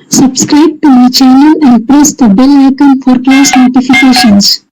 Subscribe to my channel and press the bell icon for class notifications.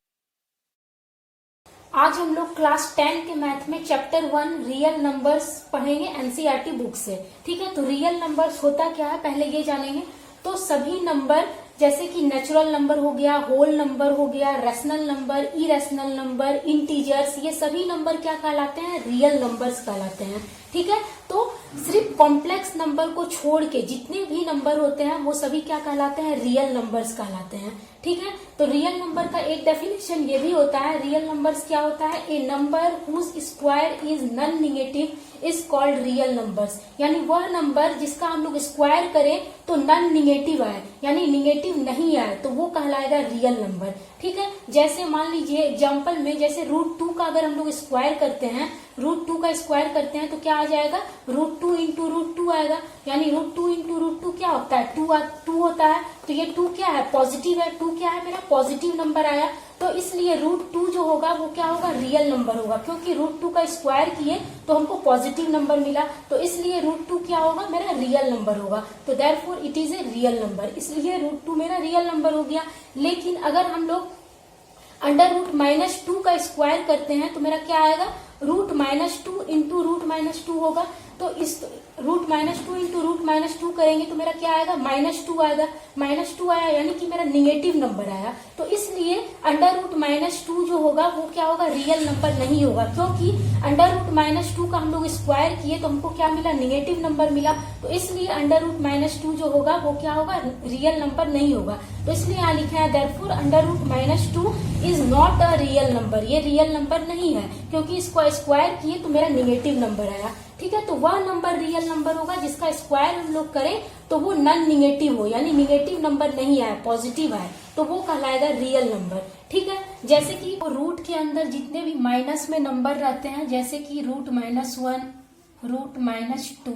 आज हम लोग class 10 के math में चैप्टर 1 रियल नंबर्स पढ़ेंगे एनसीईआरटी बुक से। ठीक है, तो रियल नंबर्स होता क्या है पहले ये जानेंगे। तो सभी नंबर जैसे कि नेचुरल नंबर हो गया, होल नंबर हो गया, rational number, irrational number, integers, ये सभी नंबर क्या कहलाते हैं? रियल नंबर्स कहलाते हैं। ठीक है, तो सिर्फ कॉम्प्लेक्स नंबर को छोड़ के जितने भी नंबर होते हैं वो सभी क्या कहलाते हैं? रियल नंबर्स कहलाते हैं। ठीक है, तो रियल नंबर का एक डेफिनेशन ये भी होता है। रियल नंबर्स क्या होता है? A number whose square is non negative is called real numbers. यानी वह नंबर जिसका हम लोग स्क्वायर करें तो नॉन निगेटिव आए, यानी निगेटिव नहीं आए, तो वो कहलाएगा रियल नंबर। ठीक है, जैसे मान लीजिए एग्जाम्पल में जैसे √2 का अगर हम लोग स्क्वायर करते हैं, √2 का स्क्वायर करते हैं तो क्या आ जाएगा? √2 इंटू √2 आएगा। यानी √2 इंटू √2 क्या होता है? 2 होता है। तो ये 2 क्या है? पॉजिटिव है। 2 क्या है? मेरा पॉजिटिव नंबर आया। तो इसलिए √2 जो होगा वो क्या होगा? रियल नंबर होगा, क्योंकि √2 का स्क्वायर किए तो हमको पॉजिटिव नंबर मिला, तो इसलिए √2 क्या होगा? मेरा रियल नंबर होगा। तो therefore it is a real number, इसलिए √2 मेरा रियल नंबर हो गया। लेकिन अगर हम लोग √-2 का स्क्वायर करते हैं तो मेरा क्या आएगा? √-2 इंटू √-2 होगा। तो इस √-2 इंटू √-2 करेंगे तो मेरा क्या आएगा? -2 आएगा। -2 आया यानी कि मेरा निगेटिव नंबर आया। तो इसलिए √-2 जो होगा वो क्या होगा? रियल नंबर नहीं होगा, क्योंकि √-2 का हम लोग स्क्वायर किए तो हमको क्या मिला? निगेटिव नंबर मिला। तो इसलिए √-2 जो होगा वो क्या होगा? रियल नंबर नहीं होगा। तो इसलिए यहाँ लिखा है therefore √-2 is not a real number. ये रियल नंबर नहीं है, क्योंकि इसको स्क्वायर किए तो मेरा निगेटिव नंबर आया। ठीक है, तो वह नंबर रियल नंबर होगा जिसका स्क्वायर हम लोग करें तो वो नॉन निगेटिव हो, यानी निगेटिव नंबर नहीं आया, पॉजिटिव आए, तो वो कहलाएगा रियल नंबर। ठीक है, जैसे कि रूट के अंदर जितने भी माइनस में नंबर रहते हैं, जैसे कि √-1, √-2,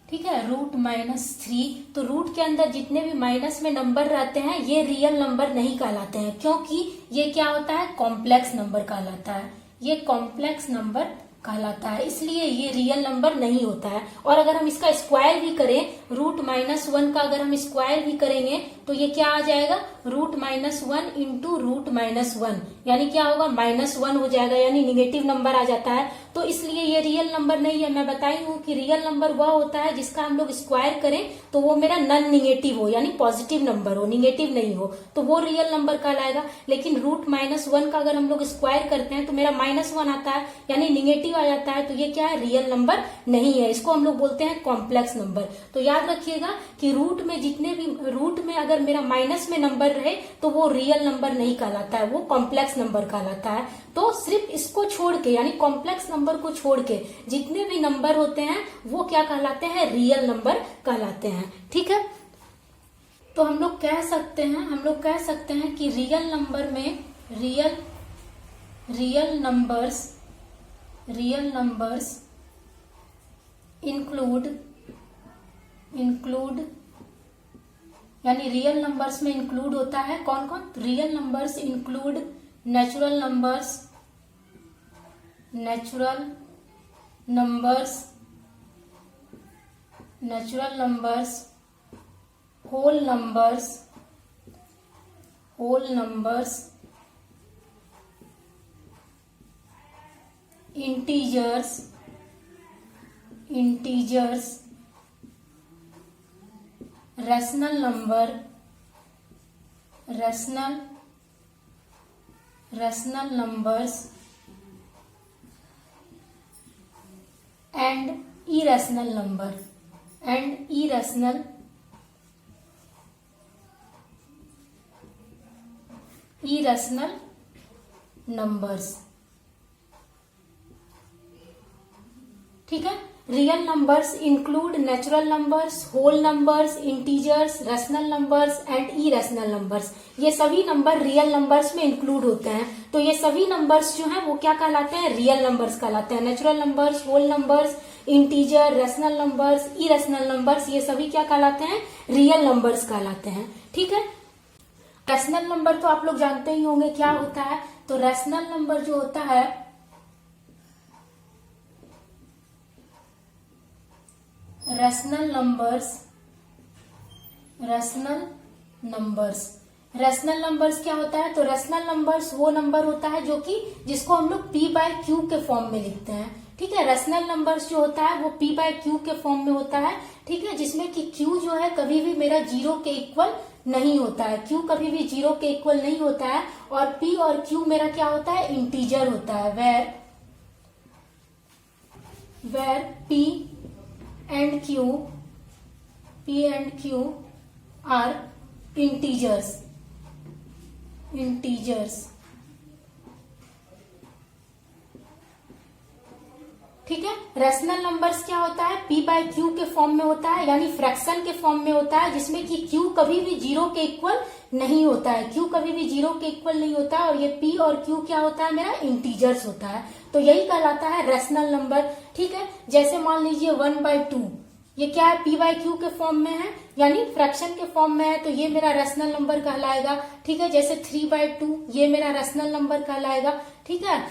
ठीक है, √-3, तो रूट के अंदर जितने भी माइनस में नंबर रहते हैं ये रियल नंबर नहीं कहलाते हैं, क्योंकि ये क्या होता है? कॉम्प्लेक्स नंबर कहलाता है। ये कॉम्प्लेक्स नंबर कहलाता है, इसलिए ये रियल नंबर नहीं होता है। और अगर हम इसका स्क्वायर भी करें, √-1 का अगर हम स्क्वायर भी करेंगे तो ये क्या आ जाएगा? √-1 इंटू √-1, यानी क्या होगा? -1 हो जाएगा, यानी निगेटिव नंबर आ जाता है। तो इसलिए ये रियल नंबर नहीं है। मैं बताई हूँ कि रियल नंबर वह होता है जिसका हम लोग स्क्वायर करें तो वो मेरा नॉन निगेटिव हो, यानी पॉजिटिव नंबर हो, निगेटिव नहीं हो, तो वो रियल नंबर कहलाएगा। लेकिन √-1 का अगर हम लोग स्क्वायर करते हैं तो मेरा -1 आता है, यानी निगेटिव आ जाता है, तो ये क्या है? रियल नंबर नहीं है। इसको हम लोग बोलते हैं कॉम्प्लेक्स नंबर। तो याद रखिएगा कि रूट में जितने भी रूट में अगर मेरा माइनस में नंबर रहे तो वो रियल नंबर नहीं कहलाता है, वो कॉम्प्लेक्स नंबर कहलाता है। तो सिर्फ इसको छोड़ के, यानी कॉम्प्लेक्स नंबर को छोड़ के जितने भी नंबर होते हैं वो क्या कहलाते हैं? रियल नंबर कहलाते हैं। ठीक है, तो हम लोग कह सकते हैं कि रियल नंबर में रियल नंबर्स इंक्लूड यानी रियल नंबर्स में इंक्लूड होता है कौन कौन? Real numbers include natural numbers, whole numbers, integers, rational numbers and irrational numbers. ठीक है, real numbers include natural numbers, whole numbers, integers, rational numbers and irrational numbers. ये सभी नंबर रियल नंबर्स में इंक्लूड होते हैं। तो ये सभी नंबर्स जो हैं वो क्या कहलाते हैं? रियल नंबर्स कहलाते हैं। Natural numbers, whole numbers, integer, rational numbers, irrational numbers, ये सभी क्या कहलाते हैं? रियल नंबर्स कहलाते हैं। ठीक है, रेशनल नंबर तो आप लोग जानते ही होंगे क्या होता है। तो रेशनल नंबर जो होता है rational rational numbers. Rational numbers क्या होता है? तो रैशनल नंबर्स वो नंबर होता है जो कि जिसको हम लोग p बाय क्यू के फॉर्म में लिखते हैं। ठीक है, रैशनल नंबर्स जो होता है वो p बाय क्यू के फॉर्म में होता है। ठीक है, जिसमें कि q जो है कभी भी मेरा 0 के इक्वल नहीं होता है। q कभी भी 0 के इक्वल नहीं होता है और p और q मेरा क्या होता है? इंटीजर होता है। Where p and q are integers. ठीक है, रैशनल नंबर्स क्या होता है? p बाय क्यू के फॉर्म में होता है, यानी फ्रैक्शन के फॉर्म में होता है, जिसमें कि q कभी भी 0 के इक्वल नहीं होता है। q कभी भी 0 के इक्वल नहीं होता है और ये p और q क्या होता है? मेरा इंटीजर्स होता है। तो यही कहलाता है रैशनल नंबर। ठीक है, जैसे मान लीजिए 1/2, ये क्या है? p बाय क्यू के फॉर्म में है, यानी फ्रैक्शन के फॉर्म में है, तो ये मेरा रैशनल नंबर कहलाएगा। ठीक है, जैसे 3/2 ये मेरा रैशनल नंबर कहलाएगा। ठीक है,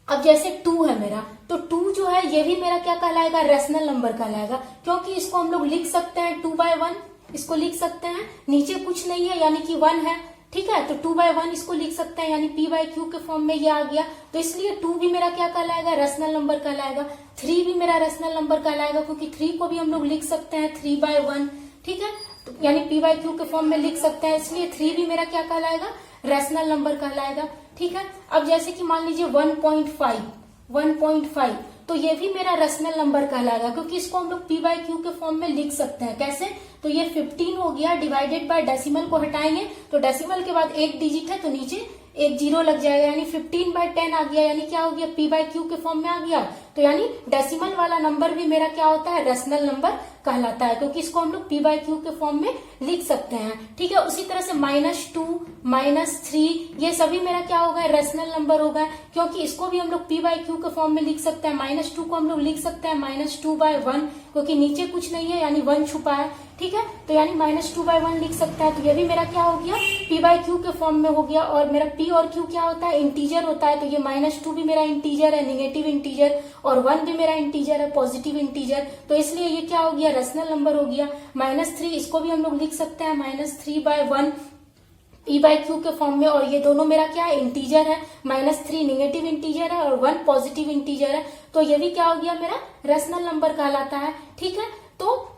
अब जैसे 2 है मेरा, तो 2 जो है ये भी मेरा क्या कहलाएगा? रैशनल नंबर कहलाएगा, क्योंकि इसको हम लोग लिख सकते हैं 2/1, इसको लिख सकते हैं, नीचे कुछ नहीं है यानी कि 1 है। ठीक है, तो 2/1 इसको लिख सकते हैं, यानी p बाय क्यू के फॉर्म में ये आ गया। तो इसलिए 2 भी मेरा क्या कहलाएगा? रैशनल नंबर कहलाएगा। 3 भी मेरा रैशनल नंबर कहलाएगा, क्योंकि 3 को भी हम लोग लिख सकते हैं 3/1। ठीक है, तो यानी p बाय क्यू के फॉर्म में लिख सकते हैं, इसलिए 3 भी मेरा क्या कहलाएगा? रैशनल नंबर कहलाएगा। ठीक है, अब जैसे कि मान लीजिए 1.5, तो ये भी मेरा रैशनल नंबर कहलाएगा, क्योंकि इसको हम लोग p बाय क्यू के फॉर्म में लिख सकते हैं। कैसे? तो ये 15 हो गया, डिवाइडेड बाय डेसिमल को हटाएंगे तो डेसिमल के बाद एक डिजिट है तो नीचे एक 0 लग जाएगा, यानी 15/10 आ गया, यानी क्या हो गया? p बाय क्यू के फॉर्म में आ गया। तो यानी डेसिमल वाला नंबर भी मेरा क्या होता है? रैशनल नंबर कहलाता है, क्योंकि इसको हम लोग p बाय क्यू के फॉर्म में लिख सकते हैं। ठीक है, उसी तरह से -2, -3 ये सभी मेरा क्या हो गया? रैशनल नंबर हो गए, क्योंकि इसको भी हम लोग p बाय क्यू के फॉर्म में लिख सकते हैं। -2 को हम लोग लिख सकते हैं -2/1, क्योंकि नीचे कुछ नहीं है यानी 1 छुपा है। ठीक है, तो यानी -2/1 लिख सकता है, तो ये भी मेरा क्या हो गया? p बाय क्यू के फॉर्म में हो गया। और मेरा p और q क्या होता है? इंटीजर होता है, तो ये -2 भी मेरा इंटीजर है, नेगेटिव इंटीजर, और 1 भी मेरा इंटीजर है, पॉजिटिव इंटीजर, तो इसलिए ये क्या हो गया? रैशनल नंबर हो गया। -3 इसको भी हम लोग लिख सकते हैं -3/1 p बाय क्यू के फॉर्म में, और ये दोनों मेरा क्या है? इंटीजर है। -3 नेगेटिव इंटीजर है और 1 पॉजिटिव इंटीजर है, तो ये भी क्या हो गया? मेरा रैशनल नंबर कहलाता है। ठीक है, तो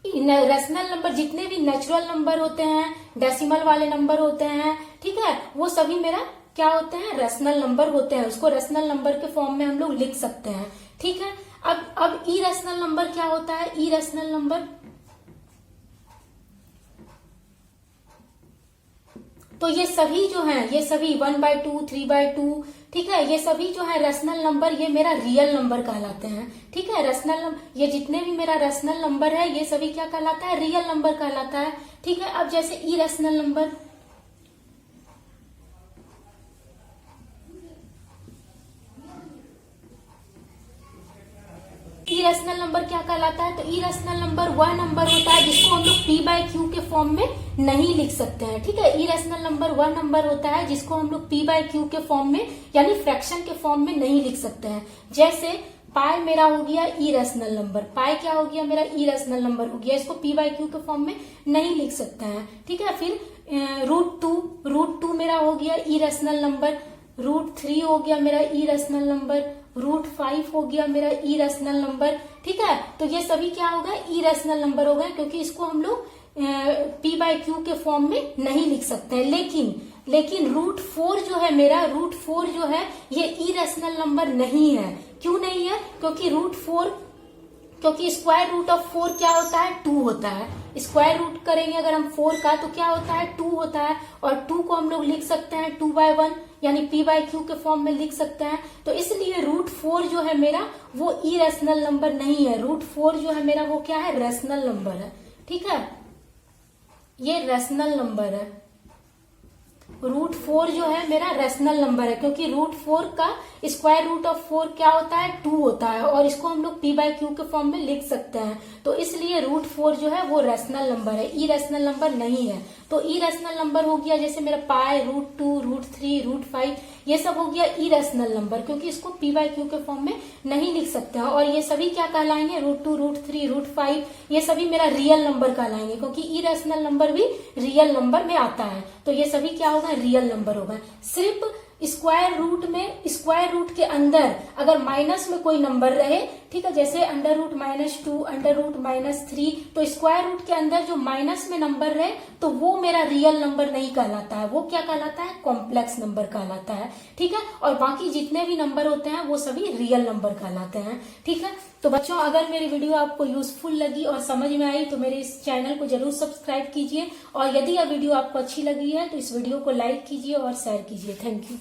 रैशनल नंबर जितने भी नेचुरल नंबर होते हैं, डेसिमल वाले नंबर होते हैं, ठीक है, वो सभी मेरा क्या होते हैं? रैशनल नंबर होते हैं। उसको रैशनल नंबर के फॉर्म में हम लोग लिख सकते हैं। ठीक है, अब इरेशनल नंबर क्या होता है? इरेशनल नंबर, तो ये सभी जो हैं, ये सभी 1/2, 3/2, ठीक है, ये सभी जो है रैशनल नंबर, ये मेरा रियल नंबर कहलाते हैं। ठीक है, रैशनल नंबर, ये जितने भी मेरा रैशनल नंबर है ये सभी क्या कहलाता है? रियल नंबर कहलाता है। ठीक है, अब जैसे इरेशनल नंबर, इरेशनल नंबर क्या कहलाता है? तो इरेशनल नंबर वह नंबर होता है जिसको हम लोग p बाय क्यू के फॉर्म में नहीं लिख सकते हैं। ठीक है, इरेशनल नंबर वह नंबर होता है जिसको हम लोग p बाय क्यू के फॉर्म में यानी फ्रैक्शन के फॉर्म में नहीं लिख सकते हैं। जैसे पाई मेरा हो गया इरेशनल नंबर, पाई क्या हो गया? मेरा इरेशनल नंबर हो गया, इसको p बाय क्यू के फॉर्म में नहीं लिख सकते हैं। ठीक है, फिर √2 मेरा हो गया इरेशनल नंबर, √3 हो गया मेरा इरेशनल नंबर, √5 हो गया मेरा इरेशनल नंबर। ठीक है, तो ये सभी क्या हो गए? इरेशनल नंबर हो गए, क्योंकि इसको हम लोग p बाय क्यू के फॉर्म में नहीं लिख सकते हैं। लेकिन √4 जो है मेरा, √4 जो है ये इरेशनल नंबर नहीं है। क्यों नहीं है? क्योंकि स्क्वायर रूट ऑफ 4 क्या होता है? 2 होता है। स्क्वायर रूट करेंगे अगर हम 4 का तो क्या होता है? 2 होता है, और 2 को हम लोग लिख सकते हैं 2/1 यानी p बाय क्यू के फॉर्म में लिख सकते हैं। तो इसलिए √4 जो है मेरा वो इरेशनल नंबर नहीं है, √4 जो है मेरा वो क्या है? रैशनल नंबर है। ठीक है, ये रैशनल नंबर है। रूट 4 जो है मेरा रेशनल नंबर है, क्योंकि रूट 4 का स्क्वायर रूट ऑफ 4 क्या होता है, 2 होता है, और इसको हम लोग p/q के फॉर्म में लिख सकते हैं। तो इसलिए रूट 4 जो है वो रेशनल नंबर है, इरेशनल नंबर नहीं है। तो इरेशनल नंबर हो गया जैसे मेरा पाई, रूट 2, रूट 3, रूट 5, ये सब हो गया इरेशनल नंबर, क्योंकि इसको p/q के फॉर्म में नहीं लिख सकते हैं। और ये सभी क्या कहलाएंगे, रूट 2, रूट 3, रूट 5, ये सभी मेरा रियल नंबर कहलाएंगे, क्योंकि इरेशनल नंबर भी रियल नंबर में आता है। तो ये सभी क्या होगा, रियल नंबर होगा। सिर्फ स्क्वायर रूट में, स्क्वायर रूट के अंदर अगर माइनस में कोई नंबर रहे, ठीक है, जैसे अंडर रूट -2, अंडर रूट -3, तो स्क्वायर रूट के अंदर जो माइनस में नंबर रहे तो वो मेरा रियल नंबर नहीं कहलाता है, वो क्या कहलाता है, कॉम्प्लेक्स नंबर कहलाता है। ठीक है, और बाकी जितने भी नंबर होते हैं वो सभी रियल नंबर कहलाते हैं। ठीक है, तो बच्चों अगर मेरी वीडियो आपको यूजफुल लगी और समझ में आई तो मेरे इस चैनल को जरूर सब्सक्राइब कीजिए, और यदि यह वीडियो आपको अच्छी लगी है तो इस वीडियो को लाइक कीजिए और शेयर कीजिए। Thank you.